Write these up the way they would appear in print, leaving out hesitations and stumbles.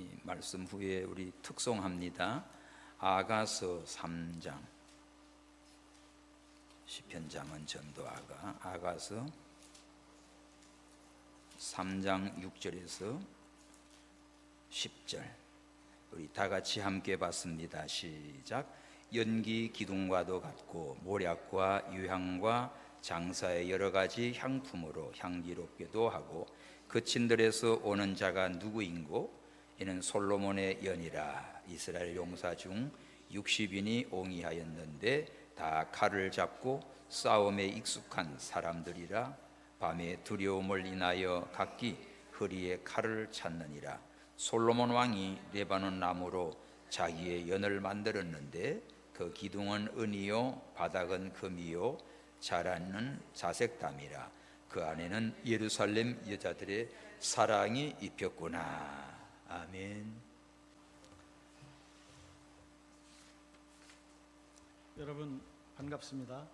이 말씀 후에 우리 특송합니다. 아가서 3장, 시편장은 전도아가, 아가서 3장 6절에서 10절 우리 다 같이 함께 봤습니다. 시작. 연기 기둥과도 같고 모략과 유향과 장사의 여러 가지 향품으로 향기롭게도 하고 그친들에서 오는 자가 누구인고 이는 솔로몬의 연이라. 이스라엘 용사 중 60인이 옹이하였는데 다 칼을 잡고 싸움에 익숙한 사람들이라. 밤에 두려움을 인하여 각기 허리에 칼을 찾느니라. 솔로몬 왕이 레바논 나무로 자기의 연을 만들었는데 그 기둥은 은이요 바닥은 금이요 자라는 자색담이라. 그 안에는 예루살렘 여자들의 사랑이 입혔구나. 아멘. 여러분 반갑습니다.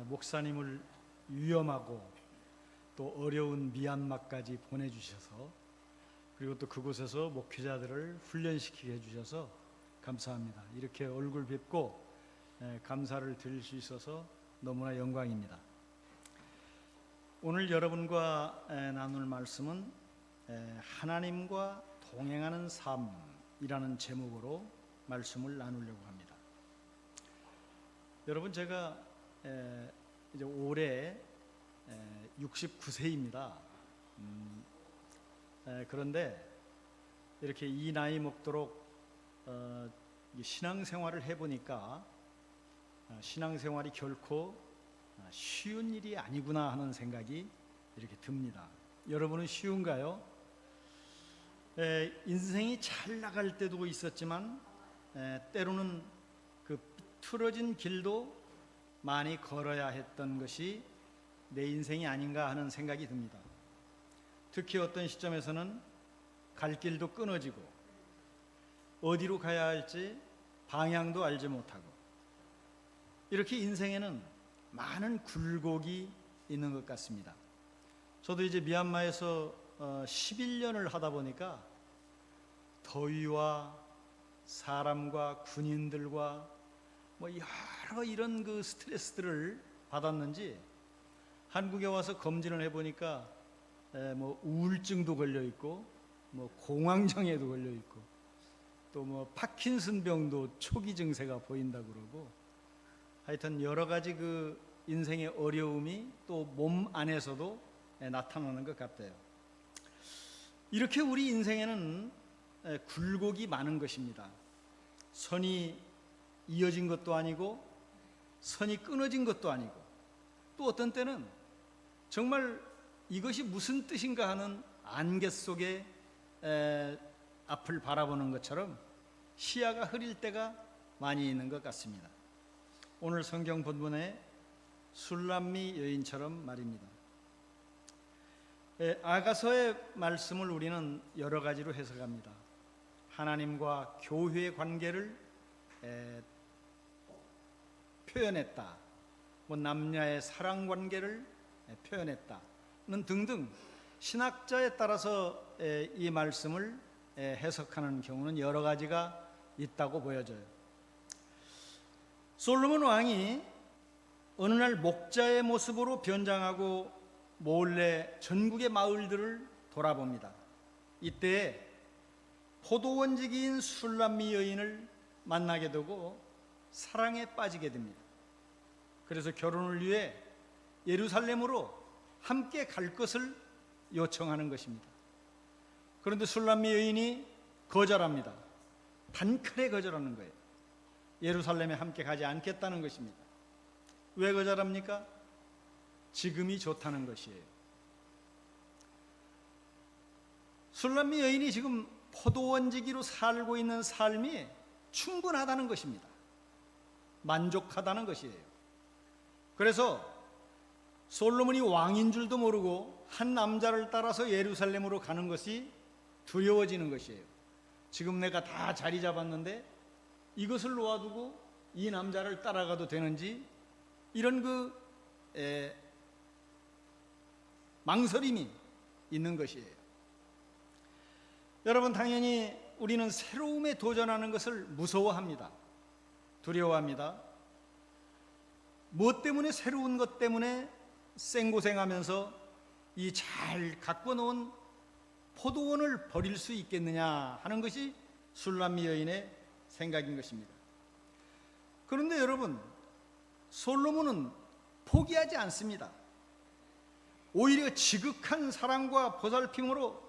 목사님을 위험하고 또 어려운 미얀마까지 보내주셔서, 그리고 또 그곳에서 목회자들을 훈련시키게 해주셔서 감사합니다. 이렇게 얼굴 뵙고 감사를 드릴 수 있어서 너무나 영광입니다. 오늘 여러분과 나눌 말씀은 하나님과 동행하는 삶이라는 제목으로 말씀을 나누려고 합니다. 여러분, 제가 이제 올해 69세입니다. 그런데 이렇게 이 나이 먹도록 신앙생활을 해보니까 신앙생활이 결코 쉬운 일이 아니구나 하는 생각이 이렇게 듭니다. 여러분은 쉬운가요? 인생이 잘 나갈 때도 있었지만 때로는 그 틀어진 길도 많이 걸어야 했던 것이 내 인생이 아닌가 하는 생각이 듭니다. 특히 어떤 시점에서는 갈 길도 끊어지고 어디로 가야 할지 방향도 알지 못하고, 이렇게 인생에는 많은 굴곡이 있는 것 같습니다. 저도 이제 미얀마에서 11년을 하다 보니까 더위와 사람과 군인들과 뭐 여러 이런 그 스트레스들을 받았는지 한국에 와서 검진을 해보니까 뭐 우울증도 걸려 있고 뭐 공황장애도 걸려 있고 또 뭐 파킨슨 병도 초기 증세가 보인다고 그러고, 하여튼 여러 가지 그 인생의 어려움이 또 몸 안에서도 나타나는 것 같아요. 이렇게 우리 인생에는 굴곡이 많은 것입니다. 선이 이어진 것도 아니고 선이 끊어진 것도 아니고, 또 어떤 때는 정말 이것이 무슨 뜻인가 하는 안개 속에 앞을 바라보는 것처럼 시야가 흐릴 때가 많이 있는 것 같습니다. 오늘 성경 본문의 술람미 여인처럼 말입니다. 아가서의 말씀을 우리는 여러 가지로 해석합니다. 하나님과 교회의 관계를 표현했다, 뭐 남녀의 사랑 관계를 표현했다는 등등 신학자에 따라서 이 말씀을 해석하는 경우는 여러 가지가 있다고 보여져요. 솔로몬 왕이 어느 날 목자의 모습으로 변장하고 몰래 전국의 마을들을 돌아봅니다. 이때 포도원지기인 술람미 여인을 만나게 되고 사랑에 빠지게 됩니다. 그래서 결혼을 위해 예루살렘으로 함께 갈 것을 요청하는 것입니다. 그런데 술람미 여인이 거절합니다. 단칼에 거절하는 거예요. 예루살렘에 함께 가지 않겠다는 것입니다. 왜 거절합니까? 지금이 좋다는 것이에요. 술람미 여인이 지금 포도원지기로 살고 있는 삶이 충분하다는 것입니다. 만족하다는 것이에요. 그래서 솔로몬이 왕인 줄도 모르고 한 남자를 따라서 예루살렘으로 가는 것이 두려워지는 것이에요. 지금 내가 다 자리 잡았는데 이것을 놓아두고 이 남자를 따라가도 되는지, 이런 망설임이 있는 것이에요. 여러분, 당연히 우리는 새로움에 도전하는 것을 무서워합니다. 두려워합니다. 무엇 때문에, 새로운 것 때문에 생고생하면서 이 잘 가꿔 놓은 포도원을 버릴 수 있겠느냐 하는 것이 술람미 여인의 생각인 것입니다. 그런데 여러분, 솔로몬은 포기하지 않습니다. 오히려 지극한 사랑과 보살핌으로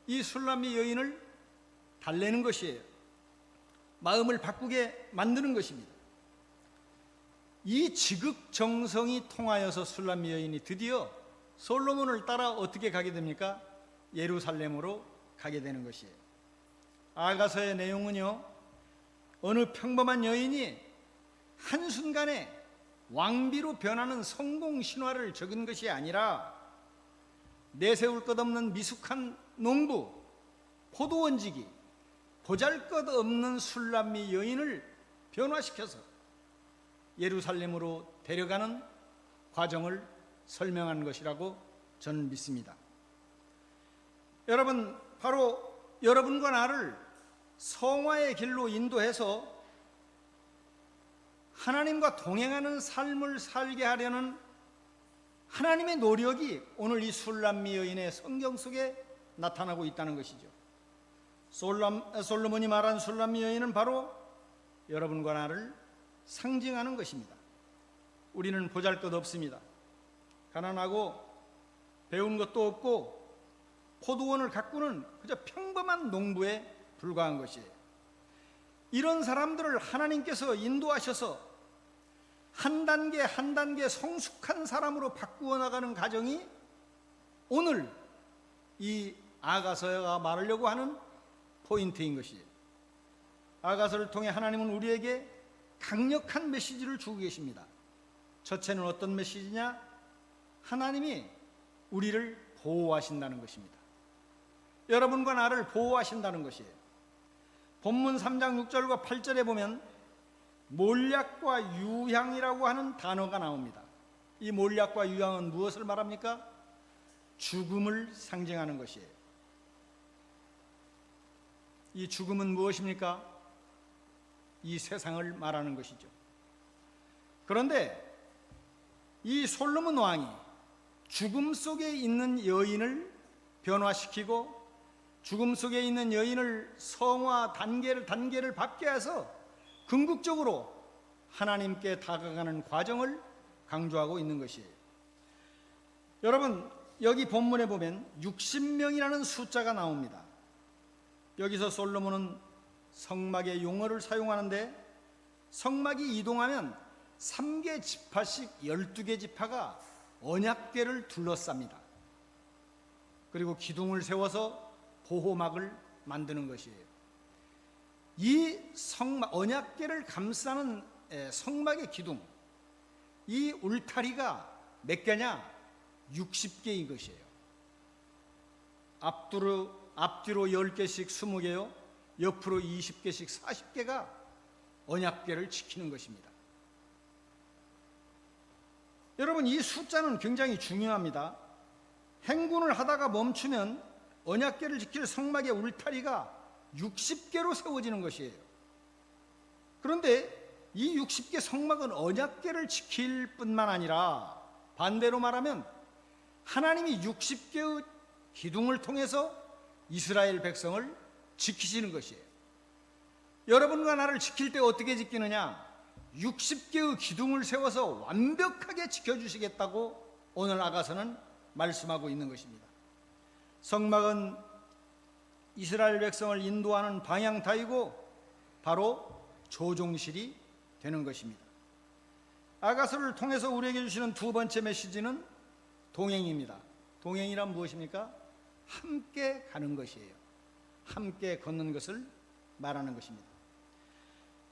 이 술람미 여인을 달래는 것이에요. 마음을 바꾸게 만드는 것입니다. 이 지극정성이 통하여서 술람미 여인이 드디어 솔로몬을 따라 어떻게 가게 됩니까? 예루살렘으로 가게 되는 것이에요. 아가서의 내용은요, 어느 평범한 여인이 한순간에 왕비로 변하는 성공 신화를 적은 것이 아니라 내세울 것 없는 미숙한 농부, 포도원지기, 보잘것없는 술람미 여인을 변화시켜서 예루살렘으로 데려가는 과정을 설명한 것이라고 저는 믿습니다. 여러분, 바로 여러분과 나를 성화의 길로 인도해서 하나님과 동행하는 삶을 살게 하려는 하나님의 노력이 오늘 이 술람미 여인의 성경 속에 나타나고 있다는 것이죠. 솔로몬이 말한 술람미 여인은 바로 여러분과 나를 상징하는 것입니다. 우리는 보잘것없습니다. 가난하고 배운 것도 없고 포도원을 가꾸는 그저 평범한 농부에 불과한 것이에요. 이런 사람들을 하나님께서 인도하셔서 한 단계 한 단계 성숙한 사람으로 바꾸어 나가는 과정이 오늘 이 아가서가 말하려고 하는 포인트인 것이에요. 아가서를 통해 하나님은 우리에게 강력한 메시지를 주고 계십니다. 첫째는 어떤 메시지냐? 하나님이 우리를 보호하신다는 것입니다. 여러분과 나를 보호하신다는 것이에요. 본문 3장 6절과 8절에 보면 몰약과 유향이라고 하는 단어가 나옵니다. 이 몰약과 유향은 무엇을 말합니까? 죽음을 상징하는 것이에요. 이 죽음은 무엇입니까? 이 세상을 말하는 것이죠. 그런데 이 솔로몬 왕이 죽음 속에 있는 여인을 변화시키고 죽음 속에 있는 여인을 성화 단계를 밟게 해서 궁극적으로 하나님께 다가가는 과정을 강조하고 있는 것이에요. 여러분, 여기 본문에 보면 60명이라는 숫자가 나옵니다. 여기서 솔로몬은 성막의 용어를 사용하는데 성막이 이동하면 3개 지파씩 12개 지파가 언약궤를 둘러쌉니다. 그리고 기둥을 세워서 보호막을 만드는 것이에요. 이 언약궤를 감싸는 성막의 기둥, 이 울타리가 몇 개냐? 60개인 것이에요. 앞뒤로 10개씩 20개요, 옆으로 20개씩 40개가 언약궤를 지키는 것입니다. 여러분, 이 숫자는 굉장히 중요합니다. 행군을 하다가 멈추면 언약궤를 지킬 성막의 울타리가 60개로 세워지는 것이에요. 그런데 이 60개 성막은 언약궤를 지킬 뿐만 아니라 반대로 말하면 하나님이 60개의 기둥을 통해서 이스라엘 백성을 지키시는 것이에요. 여러분과 나를 지킬 때 어떻게 지키느냐? 60개의 기둥을 세워서 완벽하게 지켜주시겠다고 오늘 아가서는 말씀하고 있는 것입니다. 성막은 이스라엘 백성을 인도하는 방향타이고 바로 조종실이 되는 것입니다. 아가서를 통해서 우리에게 주시는 두 번째 메시지는 동행입니다. 동행이란 무엇입니까? 함께 가는 것이에요. 함께 걷는 것을 말하는 것입니다.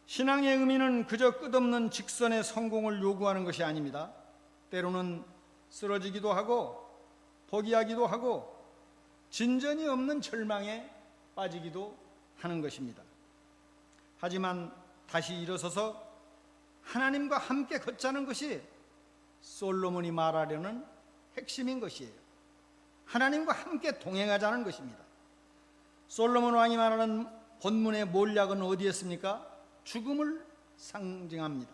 신앙의 의미는 그저 끝없는 직선의 성공을 요구하는 것이 아닙니다. 때로는 쓰러지기도 하고 포기하기도 하고 진전이 없는 절망에 빠지기도 하는 것입니다. 하지만 다시 일어서서 하나님과 함께 걷자는 것이 솔로몬이 말하려는 핵심인 것이에요. 하나님과 함께 동행하자는 것입니다. 솔로몬 왕이 말하는 본문의 몰약은 어디에 있습니까? 죽음을 상징합니다.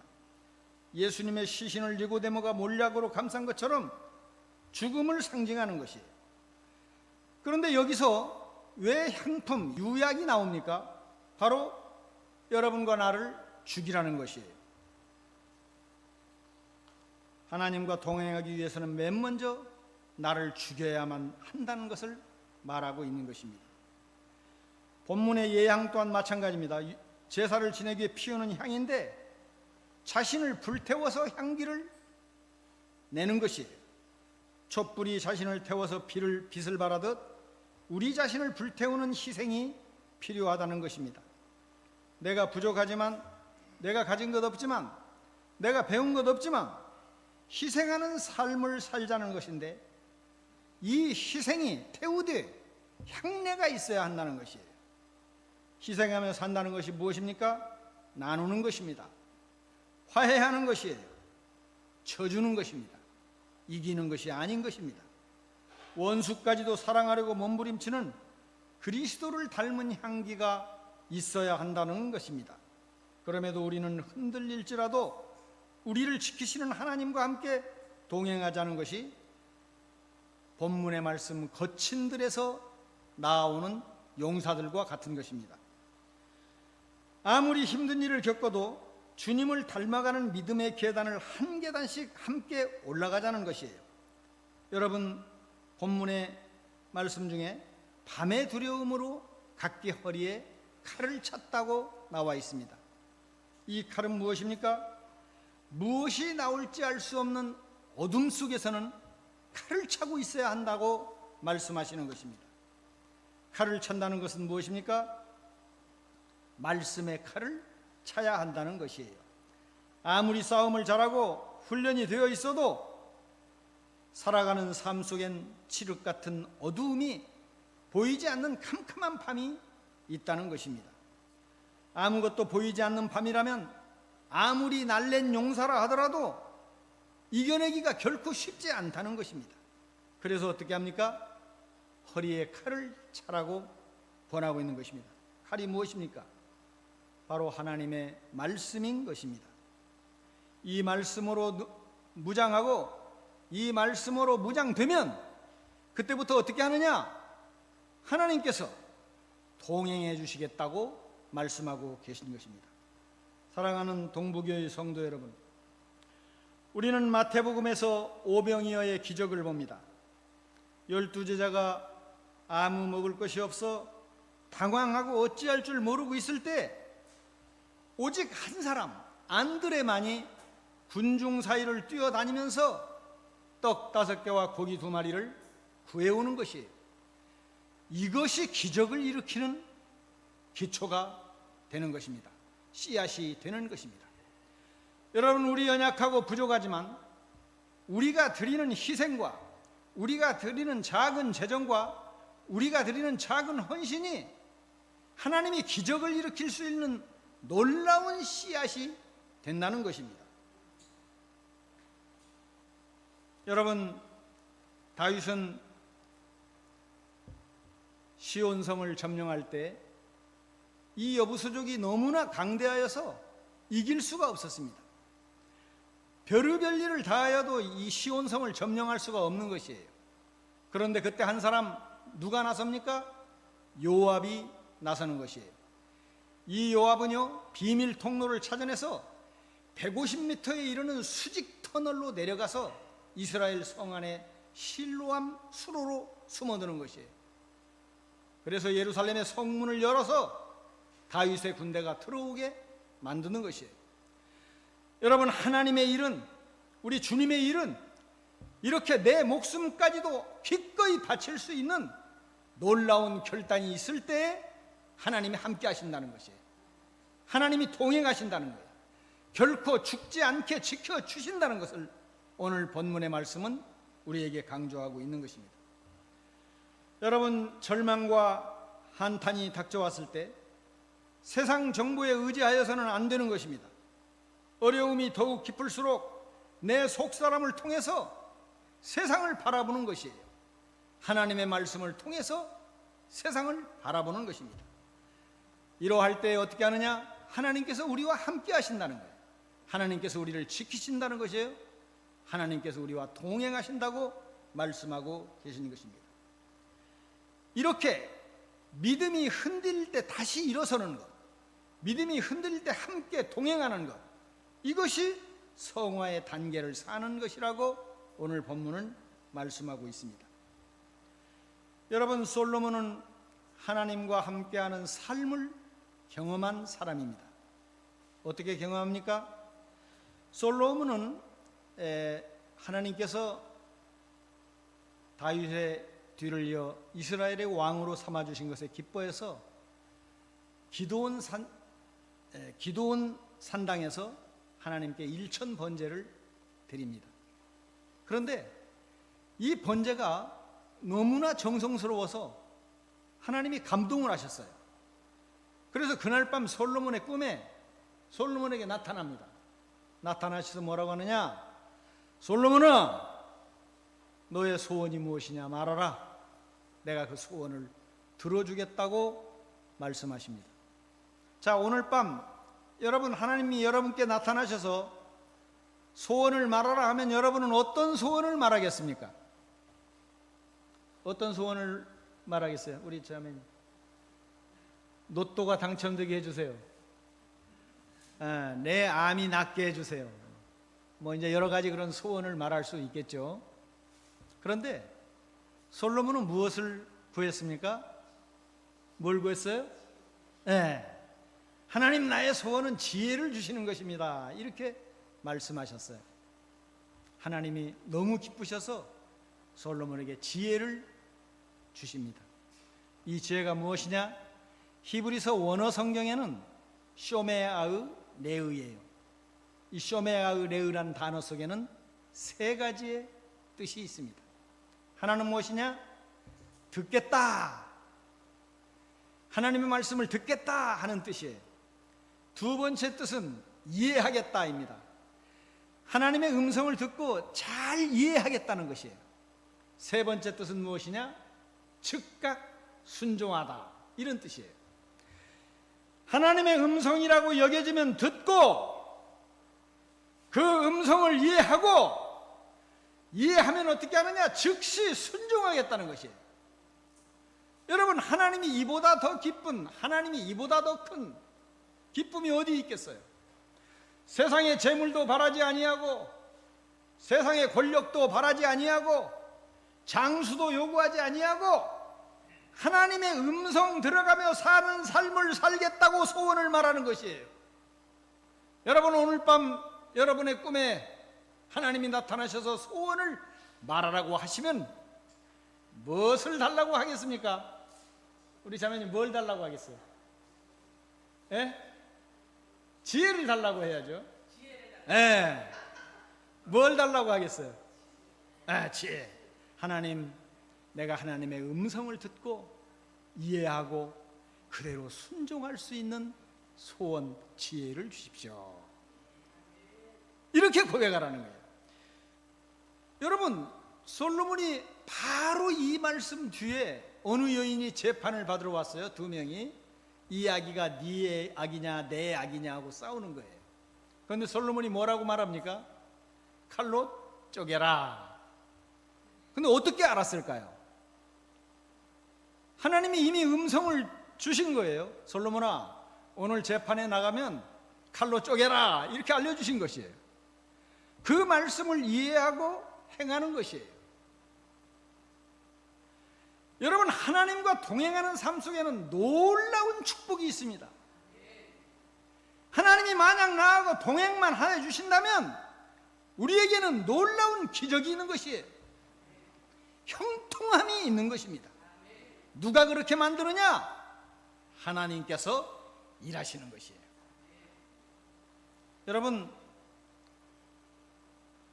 예수님의 시신을 니고데모가 몰약으로 감싼 것처럼 죽음을 상징하는 것이에요. 그런데 여기서 왜 향품, 유약이 나옵니까? 바로 여러분과 나를 죽이라는 것이에요. 하나님과 동행하기 위해서는 맨 먼저 나를 죽여야만 한다는 것을 말하고 있는 것입니다. 본문의 예향 또한 마찬가지입니다. 제사를 지내기 위해 피우는 향인데 자신을 불태워서 향기를 내는 것이에요. 촛불이 자신을 태워서 빛을 발하듯 우리 자신을 불태우는 희생이 필요하다는 것입니다. 내가 부족하지만, 내가 가진 것 없지만, 내가 배운 것 없지만 희생하는 삶을 살자는 것인데, 이 희생이 태우되 향내가 있어야 한다는 것이에요. 희생하며 산다는 것이 무엇입니까? 나누는 것입니다. 화해하는 것이에요. 쳐주는 것입니다. 이기는 것이 아닌 것입니다. 원수까지도 사랑하려고 몸부림치는 그리스도를 닮은 향기가 있어야 한다는 것입니다. 그럼에도 우리는 흔들릴지라도 우리를 지키시는 하나님과 함께 동행하자는 것이 본문의 말씀 거친들에서 나오는 용사들과 같은 것입니다. 아무리 힘든 일을 겪어도 주님을 닮아가는 믿음의 계단을 한 계단씩 함께 올라가자는 것이에요. 여러분, 본문의 말씀 중에 밤의 두려움으로 각기 허리에 칼을 찼다고 나와 있습니다. 이 칼은 무엇입니까? 무엇이 나올지 알 수 없는 어둠 속에서는 칼을 차고 있어야 한다고 말씀하시는 것입니다. 칼을 찬다는 것은 무엇입니까? 말씀의 칼을 차야 한다는 것이에요. 아무리 싸움을 잘하고 훈련이 되어 있어도 살아가는 삶 속엔 칠흑 같은 어두움이 보이지 않는 캄캄한 밤이 있다는 것입니다. 아무것도 보이지 않는 밤이라면 아무리 날랜 용사라 하더라도 이겨내기가 결코 쉽지 않다는 것입니다. 그래서 어떻게 합니까? 허리에 칼을 차라고 권하고 있는 것입니다. 칼이 무엇입니까? 바로 하나님의 말씀인 것입니다. 이 말씀으로 무장하고 이 말씀으로 무장되면 그때부터 어떻게 하느냐? 하나님께서 동행해 주시겠다고 말씀하고 계신 것입니다. 사랑하는 동부교회 성도 여러분, 우리는 마태복음에서 오병이어의 기적을 봅니다. 12제자가 아무 먹을 것이 없어 당황하고 어찌할 줄 모르고 있을 때 오직 한 사람 안드레만이 군중 사이를 뛰어다니면서 떡 5개와 고기 2마리를 구해오는 것이에요. 이것이 기적을 일으키는 기초가 되는 것입니다. 씨앗이 되는 것입니다. 여러분, 우리 연약하고 부족하지만 우리가 드리는 희생과 우리가 드리는 작은 재정과 우리가 드리는 작은 헌신이 하나님이 기적을 일으킬 수 있는 놀라운 씨앗이 된다는 것입니다. 여러분, 다윗은 시온성을 점령할 때 이 여부수족이 너무나 강대하여서 이길 수가 없었습니다. 별의별 일을 다하여도 이 시온성을 점령할 수가 없는 것이에요. 그런데 그때 한 사람 누가 나섭니까? 요압이 나서는 것이에요. 이 요압은요, 비밀 통로를 찾아내서 150m에 이르는 수직 터널로 내려가서 이스라엘 성 안에 실로암 수로로 숨어드는 것이에요. 그래서 예루살렘의 성문을 열어서 다윗의 군대가 들어오게 만드는 것이에요. 여러분, 하나님의 일은, 우리 주님의 일은 이렇게 내 목숨까지도 기꺼이 바칠 수 있는 놀라운 결단이 있을 때에 하나님이 함께 하신다는 것이에요. 하나님이 동행하신다는 거예요. 결코 죽지 않게 지켜주신다는 것을 오늘 본문의 말씀은 우리에게 강조하고 있는 것입니다. 여러분, 절망과 한탄이 닥쳐왔을 때 세상 정보에 의지하여서는 안 되는 것입니다. 어려움이 더욱 깊을수록 내 속사람을 통해서 세상을 바라보는 것이에요. 하나님의 말씀을 통해서 세상을 바라보는 것입니다. 이러할 때 어떻게 하느냐? 하나님께서 우리와 함께 하신다는 거예요. 하나님께서 우리를 지키신다는 것이에요. 하나님께서 우리와 동행하신다고 말씀하고 계시는 것입니다. 이렇게 믿음이 흔들릴 때 다시 일어서는 것, 믿음이 흔들릴 때 함께 동행하는 것, 이것이 성화의 단계를 사는 것이라고 오늘 본문은 말씀하고 있습니다. 여러분, 솔로몬은 하나님과 함께하는 삶을 경험한 사람입니다. 어떻게 경험합니까? 솔로몬은 하나님께서 다윗의 뒤를 이어 이스라엘의 왕으로 삼아주신 것에 기뻐해서 기드온 산당에서 하나님께 일천 번제를 드립니다. 그런데 이 번제가 너무나 정성스러워서 하나님이 감동을 하셨어요. 그래서 그날 밤 솔로몬의 꿈에 솔로몬에게 나타납니다. 나타나셔서 뭐라고 하느냐? 솔로몬아, 너의 소원이 무엇이냐 말하라. 내가 그 소원을 들어주겠다고 말씀하십니다. 자, 오늘 밤 여러분, 하나님이 여러분께 나타나셔서 소원을 말하라 하면 여러분은 어떤 소원을 말하겠습니까? 어떤 소원을 말하겠어요? 우리 자매님, 로또가 당첨되게 해주세요. 내 암이 낫게 해주세요. 뭐 이제 여러 가지 그런 소원을 말할 수 있겠죠. 그런데 솔로몬은 무엇을 구했습니까? 뭘 구했어요? 하나님, 나의 소원은 지혜를 주시는 것입니다. 이렇게 말씀하셨어요. 하나님이 너무 기쁘셔서 솔로몬에게 지혜를 주십니다. 이 지혜가 무엇이냐? 히브리서 원어 성경에는 쇼메아의 레의예요. 이 쇼메아의 레의라는 단어 속에는 세 가지의 뜻이 있습니다. 하나는 무엇이냐? 듣겠다. 하나님의 말씀을 듣겠다 하는 뜻이에요. 두 번째 뜻은 이해하겠다입니다. 하나님의 음성을 듣고 잘 이해하겠다는 것이에요. 세 번째 뜻은 무엇이냐? 즉각 순종하다, 이런 뜻이에요. 하나님의 음성이라고 여겨지면 듣고 그 음성을 이해하면 어떻게 하느냐? 즉시 순종하겠다는 것이에요. 여러분, 하나님이 이보다 더 기쁜, 하나님이 이보다 더 큰 기쁨이 어디 있겠어요? 세상의 재물도 바라지 아니하고 세상의 권력도 바라지 아니하고 장수도 요구하지 아니하고 하나님의 음성 들어가며 사는 삶을 살겠다고 소원을 말하는 것이에요. 여러분, 오늘 밤 여러분의 꿈에 하나님이 나타나셔서 소원을 말하라고 하시면 무엇을 달라고 하겠습니까? 우리 자매님, 뭘 달라고 하겠어요? 지혜를 달라고 해야죠. 뭘 달라고 하겠어요? 지혜. 하나님, 내가 하나님의 음성을 듣고 이해하고 그대로 순종할 수 있는 소원, 지혜를 주십시오. 이렇게 고백하라는 거예요. 여러분, 솔로몬이 바로 이 말씀 뒤에 어느 여인이 재판을 받으러 왔어요. 두 명이. 이 아기가 네 아기냐 내 아기냐 하고 싸우는 거예요. 그런데 솔로몬이 뭐라고 말합니까? 칼로 쪼개라. 근데 어떻게 알았을까요? 하나님이 이미 음성을 주신 거예요. 솔로몬아, 오늘 재판에 나가면 칼로 쪼개라, 이렇게 알려주신 것이에요. 그 말씀을 이해하고 행하는 것이에요. 여러분, 하나님과 동행하는 삶 속에는 놀라운 축복이 있습니다. 하나님이 만약 나하고 동행만 해주신다면 우리에게는 놀라운 기적이 있는 것이에요. 형통함이 있는 것입니다. 누가 그렇게 만드느냐? 하나님께서 일하시는 것이에요. 여러분,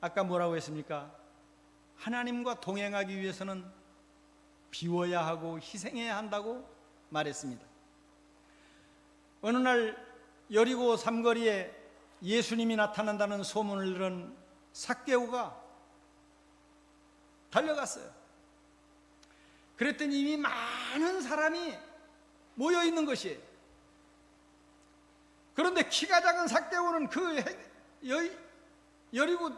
아까 뭐라고 했습니까? 하나님과 동행하기 위해서는 비워야 하고 희생해야 한다고 말했습니다. 어느 날 여리고 삼거리에 예수님이 나타난다는 소문을 들은 삭개오가 달려갔어요. 그랬더니 이미 많은 사람이 모여 있는 것이에요. 그런데 키가 작은 삭개오는 그 여리고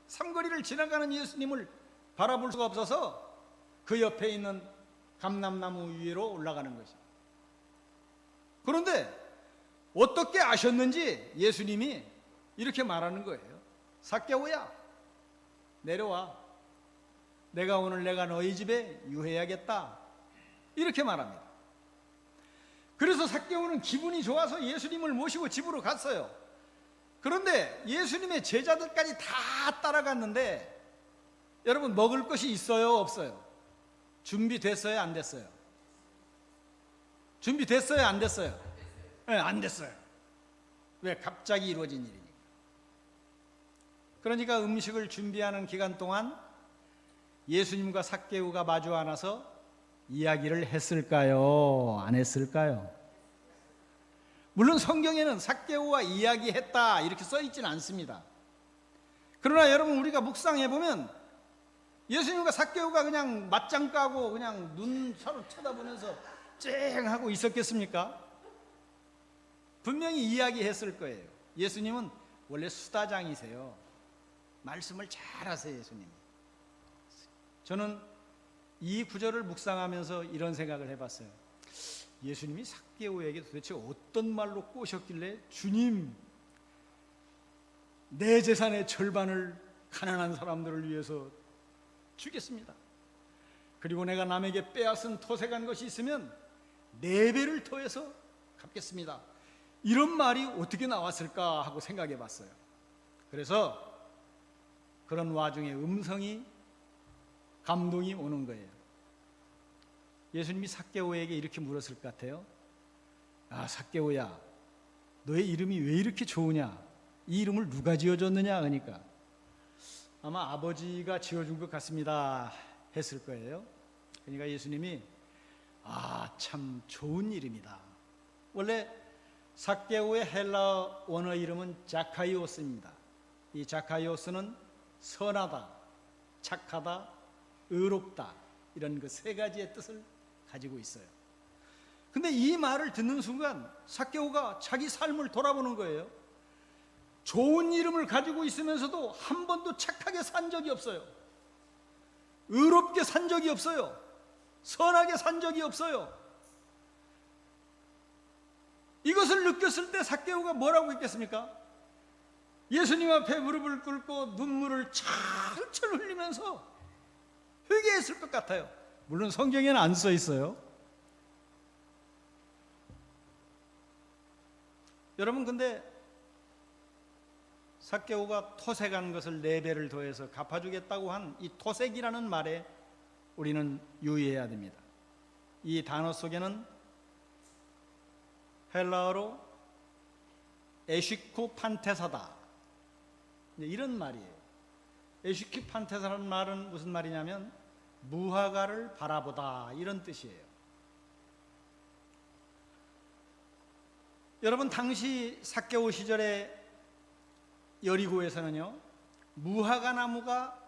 삼거리를 지나가는 예수님을 바라볼 수가 없어서 그 옆에 있는 감람나무 위로 올라가는 것이죠. 그런데 어떻게 아셨는지 예수님이 이렇게 말하는 거예요. 삭개오야, 내려와. 내가 오늘 너희 집에 유해야겠다. 이렇게 말합니다. 그래서 삭개오는 기분이 좋아서 예수님을 모시고 집으로 갔어요. 그런데 예수님의 제자들까지 다 따라갔는데 여러분, 먹을 것이 있어요, 없어요? 준비됐어요, 안 됐어요? 준비됐어요, 안 됐어요? 네, 안 됐어요. 왜? 갑자기 이루어진 일이니까. 그러니까 음식을 준비하는 기간 동안 예수님과 삭개오가 마주 앉아서 이야기를 했을까요? 안 했을까요? 물론 성경에는 삭개오와 이야기했다 이렇게 써 있지는 않습니다. 그러나 여러분, 우리가 묵상해 보면 예수님과 삭개오가 그냥 맞짱 까고 그냥 눈 서로 쳐다보면서 쨍하고 있었겠습니까? 분명히 이야기했을 거예요. 예수님은 원래 수다장이세요. 말씀을 잘하세요, 예수님이. 저는 이 구절을 묵상하면서 이런 생각을 해봤어요. 예수님이 삭개오에게 도대체 어떤 말로 꼬셨길래 주님, 내 재산의 절반을 가난한 사람들을 위해서 주겠습니다. 그리고 내가 남에게 빼앗은 토색한 것이 있으면 4배를 더해서 갚겠습니다. 이런 말이 어떻게 나왔을까 하고 생각해 봤어요. 그래서 그런 와중에 음성이, 감동이 오는 거예요. 예수님이 삭개오에게 이렇게 물었을 것 같아요. 아, 삭개오야, 너의 이름이 왜 이렇게 좋으냐? 이 이름을 누가 지어줬느냐? 그러니까 아마 아버지가 지어준 것 같습니다 했을 거예요. 그러니까 예수님이 참 좋은 이름이다. 원래 삭개오의 헬라 원어 이름은 자카이오스입니다. 이 자카이오스는 선하다, 착하다, 의롭다, 이런 그 3가지의 뜻을 가지고 있어요. 근데 이 말을 듣는 순간 삭개오가 자기 삶을 돌아보는 거예요. 좋은 이름을 가지고 있으면서도 한 번도 착하게 산 적이 없어요. 의롭게 산 적이 없어요. 선하게 산 적이 없어요. 이것을 느꼈을 때 삭개오가 뭐라고 했겠습니까? 예수님 앞에 무릎을 꿇고 눈물을 철철 흘리면서 회개했을 것 같아요. 물론 성경에는 안 써 있어요. 여러분, 근데 삭개오가 토색한 것을 4배를 더해서 갚아주겠다고 한 이 토색이라는 말에 우리는 유의해야 됩니다. 이 단어 속에는 헬라어로 에시쿠 판테사다, 이런 말이에요. 에시쿠 판테사라는 말은 무슨 말이냐면 무화과를 바라보다, 이런 뜻이에요. 여러분, 당시 삭개오 시절에 여리고에서는요, 무화과 나무가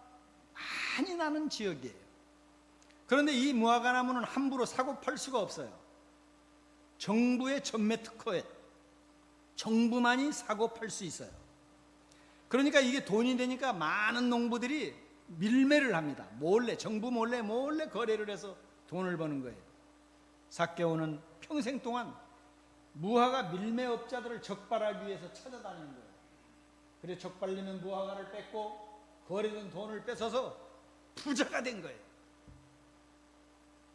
많이 나는 지역이에요. 그런데 이 무화과 나무는 함부로 사고 팔 수가 없어요. 정부의 전매 특허에 정부만이 사고 팔 수 있어요. 그러니까 이게 돈이 되니까 많은 농부들이 밀매를 합니다. 몰래, 정부 몰래 거래를 해서 돈을 버는 거예요. 삭개오는 평생 동안 무화과 밀매업자들을 적발하기 위해서 찾아다니는 거예요. 그래서 적발리는 무화과를 뺏고 거래된 돈을 뺏어서 부자가 된 거예요.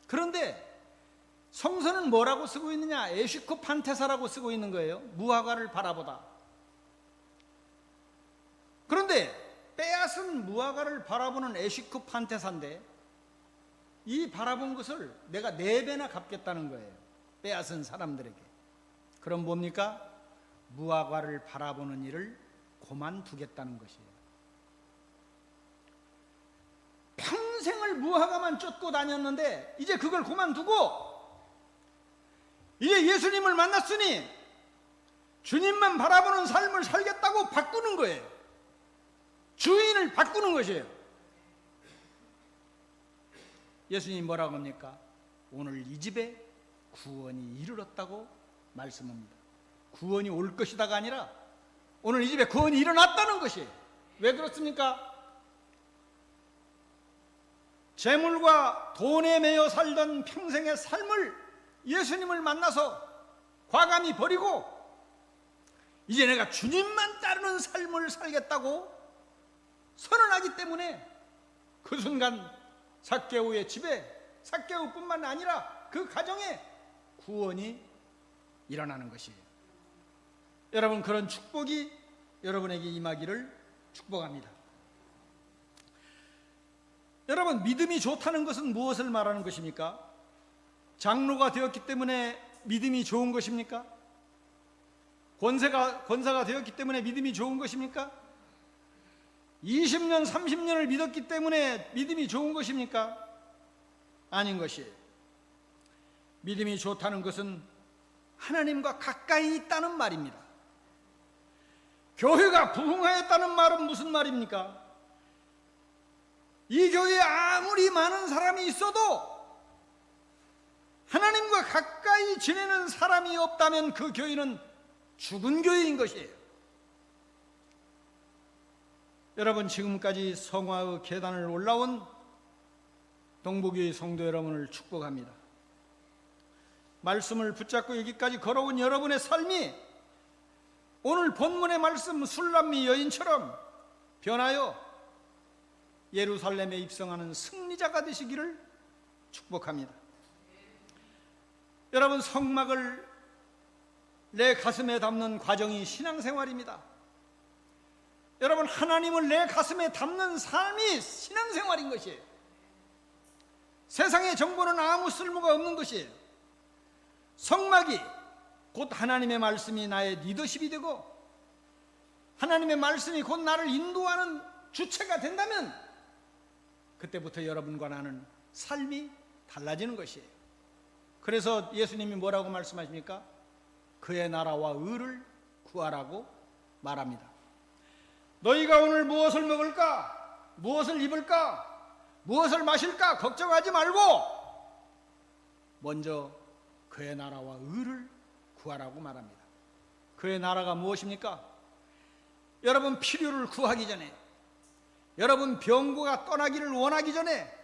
그런데 성서는 뭐라고 쓰고 있느냐? 에시쿠 판테사라고 쓰고 있는 거예요. 무화과를 바라보다. 그런데 빼앗은 무화과를 바라보는 에시쿠 판테사인데 이 바라본 것을 내가 4배나 갚겠다는 거예요. 빼앗은 사람들에게. 그럼 뭡니까? 무화과를 바라보는 일을 그만두겠다는 것이에요. 평생을 무화과만 쫓고 다녔는데 이제 그걸 그만두고 이제 예수님을 만났으니 주님만 바라보는 삶을 살겠다고 바꾸는 거예요. 주인을 바꾸는 것이에요. 예수님이 뭐라고 합니까? 오늘 이 집에 구원이 이르렀다고 말씀합니다. 구원이 올 것이다가 아니라 오늘 이 집에 구원이 일어났다는 것이에요. 왜 그렇습니까? 재물과 돈에 매여 살던 평생의 삶을 예수님을 만나서 과감히 버리고 이제 내가 주님만 따르는 삶을 살겠다고 선언하기 때문에 그 순간 삭개오의 집에, 삭개오뿐만 아니라 그 가정에 구원이 일어나는 것이에요. 여러분, 그런 축복이 여러분에게 임하기를 축복합니다. 여러분, 믿음이 좋다는 것은 무엇을 말하는 것입니까? 장로가 되었기 때문에 믿음이 좋은 것입니까? 권사가 되었기 때문에 믿음이 좋은 것입니까? 20년, 30년을 믿었기 때문에 믿음이 좋은 것입니까? 아닌 것이에요. 믿음이 좋다는 것은 하나님과 가까이 있다는 말입니다. 교회가 부흥하였다는 말은 무슨 말입니까? 이 교회에 아무리 많은 사람이 있어도 하나님과 가까이 지내는 사람이 없다면 그 교회는 죽은 교회인 것이에요. 여러분, 지금까지 성화의 계단을 올라온 동부교회 성도 여러분을 축복합니다. 말씀을 붙잡고 여기까지 걸어온 여러분의 삶이 오늘 본문의 말씀 술람미 여인처럼 변하여 예루살렘에 입성하는 승리자가 되시기를 축복합니다. 여러분, 성막을 내 가슴에 담는 과정이 신앙생활입니다. 여러분, 하나님을 내 가슴에 담는 삶이 신앙생활인 것이에요. 세상의 정보는 아무 쓸모가 없는 것이에요. 성막이 곧 하나님의 말씀이 나의 리더십이 되고 하나님의 말씀이 곧 나를 인도하는 주체가 된다면 그때부터 여러분과 나는 삶이 달라지는 것이에요. 그래서 예수님이 뭐라고 말씀하십니까? 그의 나라와 의를 구하라고 말합니다. 너희가 오늘 무엇을 먹을까? 무엇을 입을까? 무엇을 마실까? 걱정하지 말고 먼저 그의 나라와 의를 구하라고 말합니다. 그의 나라가 무엇입니까? 여러분 필요를 구하기 전에, 여러분 병고가 떠나기를 원하기 전에,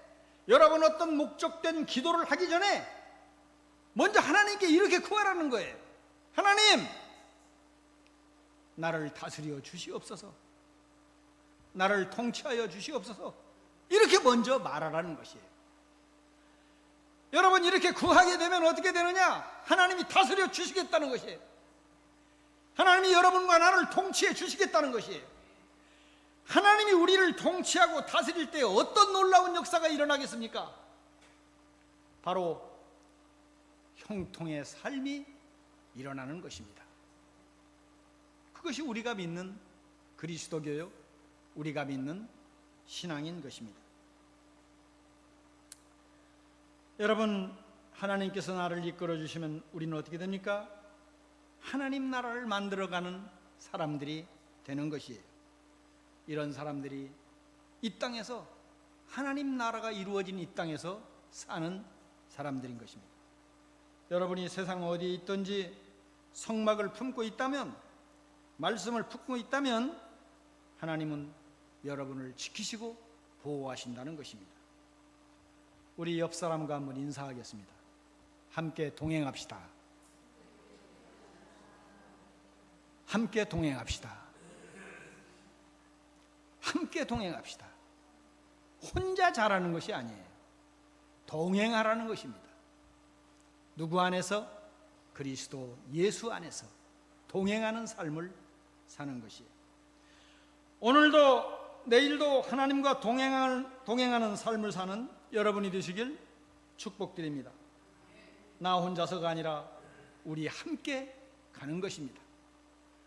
여러분 어떤 목적된 기도를 하기 전에 먼저 하나님께 이렇게 구하라는 거예요. 하나님, 나를 다스려 주시옵소서. 나를 통치하여 주시옵소서. 이렇게 먼저 말하라는 것이에요. 여러분, 이렇게 구하게 되면 어떻게 되느냐? 하나님이 다스려 주시겠다는 것이에요. 하나님이 여러분과 나를 통치해 주시겠다는 것이에요. 하나님이 우리를 통치하고 다스릴 때 어떤 놀라운 역사가 일어나겠습니까? 바로 형통의 삶이 일어나는 것입니다. 그것이 우리가 믿는 그리스도교요, 우리가 믿는 신앙인 것입니다. 여러분, 하나님께서 나를 이끌어 주시면 우리는 어떻게 됩니까? 하나님 나라를 만들어가는 사람들이 되는 것이에요. 이런 사람들이 이 땅에서, 하나님 나라가 이루어진 이 땅에서 사는 사람들인 것입니다. 여러분이 세상 어디에 있든지 성막을 품고 있다면, 말씀을 품고 있다면 하나님은 여러분을 지키시고 보호하신다는 것입니다. 우리 옆 사람과 한번 인사하겠습니다. 함께 동행합시다. 함께 동행합시다. 함께 동행합시다. 혼자 잘하는 것이 아니에요. 동행하라는 것입니다. 누구 안에서? 그리스도 예수 안에서 동행하는 삶을 사는 것이에요. 오늘도 내일도 하나님과 동행하는 삶을 사는 여러분이 되시길 축복드립니다. 나 혼자서가 아니라 우리 함께 가는 것입니다.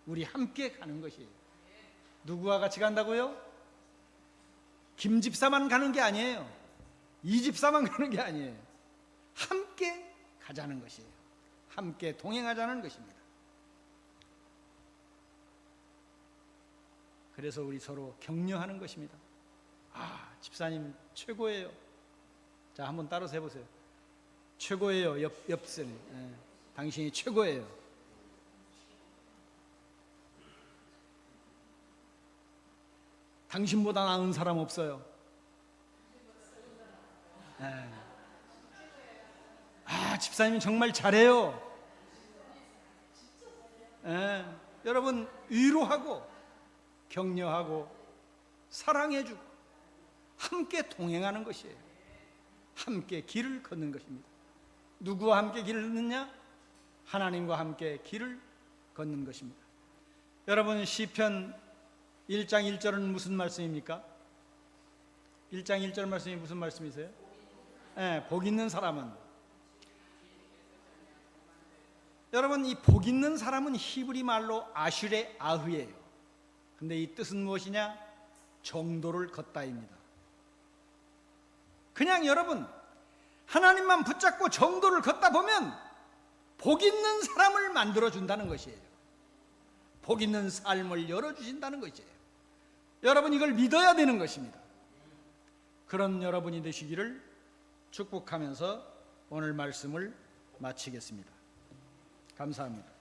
우리 함께 가는 것이에요. 누구와 같이 간다고요? 김 집사만 가는 게 아니에요. 이 집사만 가는 게 아니에요. 함께 가자는 것이에요. 함께 동행하자는 것입니다. 그래서 우리 서로 격려하는 것입니다. 아, 집사님 최고예요. 자, 한번 따라서 해보세요. 최고예요. 엽선이. 당신이 최고예요. 당신보다 나은 사람 없어요. 집사님이 정말 잘해요. 여러분, 위로하고 격려하고 사랑해주고 함께 동행하는 것이에요. 함께 길을 걷는 것입니다. 누구와 함께 길을 걷느냐? 하나님과 함께 길을 걷는 것입니다. 여러분, 시편 1장 1절은 무슨 말씀입니까? 1장 1절 말씀이 무슨 말씀이세요? 복 있는 사람은, 여러분, 이 복 있는 사람은 히브리 말로 아슈레 아흐예요. 근데 이 뜻은 무엇이냐? 정도를 걷다입니다. 그냥 여러분, 하나님만 붙잡고 정도를 걷다 보면 복 있는 사람을 만들어 준다는 것이에요. 복 있는 삶을 열어주신다는 것이에요. 여러분, 이걸 믿어야 되는 것입니다. 그런 여러분이 되시기를 축복하면서 오늘 말씀을 마치겠습니다. 감사합니다.